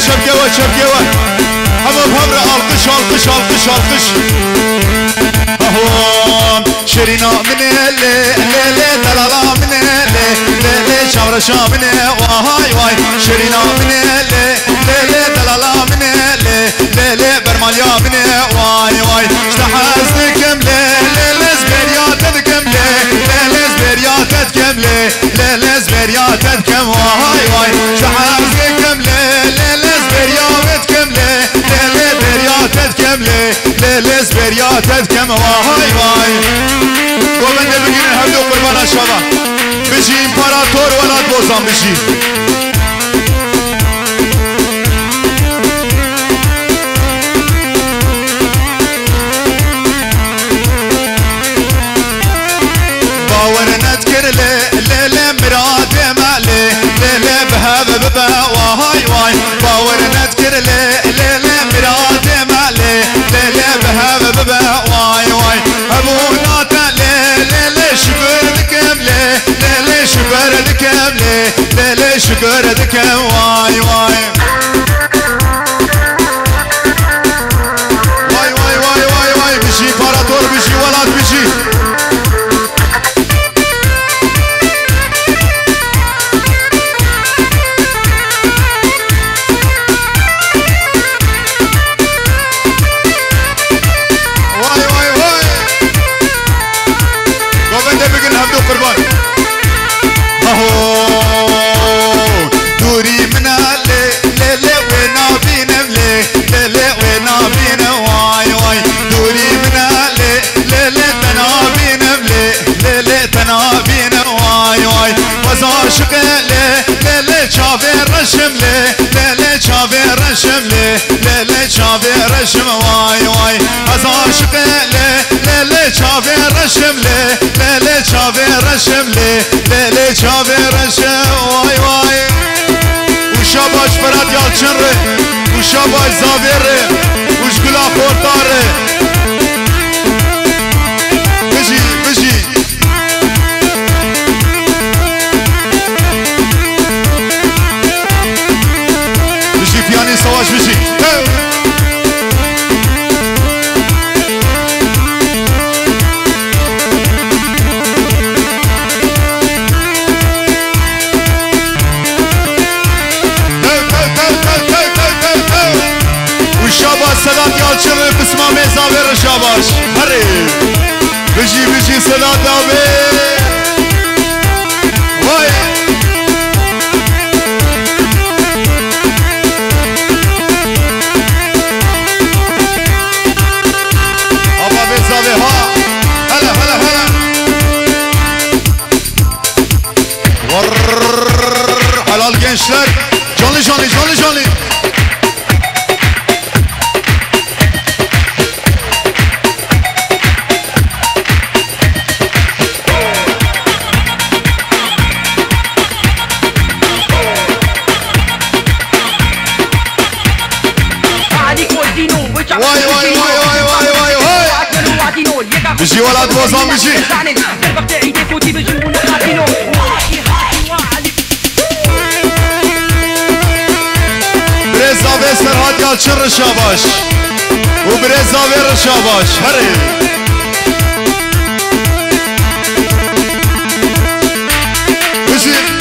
شبكة هما بهمرة القش القش القش القش هون شرينا من اللي دلالا من اللي شامرشا من واي واي شرينا من اللي دلالا من اللي برماليا من واي واي اشتحزتكم لزبرياتكم لزبرياتكم لزبرياتكم واي واي اشتحزتكم لزبرياتكم لزبرياتكم واي واي ومن بگین هردو قربان شما بجی امپراتور ولاد بوزان بجی باور نذكر لي مراد مالي لي بهاب ببا واي واي باور نذكر لي مراد مالي لي بهاب ببا واي واي ابونا لي شكر دكم لي شكر دكم لي شكر دكم واي واي واي بجي امبراطور بجي ولاد بجي دوري منا لي وينا بينم لي وينا بينم واي واي دوري منا لي تنا بينم لي تنا بينم واي واي وزار شقه لي شافر رشم لي شافر رشم لي شافر رشم واي واي وزار شقه لي شافر رشم لي شافر رشم لي شافر رشم واي واي وشاباش فرات يالچن ره وشاباش زاوير ره وشگلا خورتار ره بجي بجي بجي بياني سواش بجي صدات يالچن بسمه مزاور شاباش هري بجي صدات داوي واي ابا مزاوي ها هلا halal gençler canlı بجي ولاد بوزان بجي بريزا بيسر هاد يالچن رشاباش وبريزا بير رشاباش هري بجي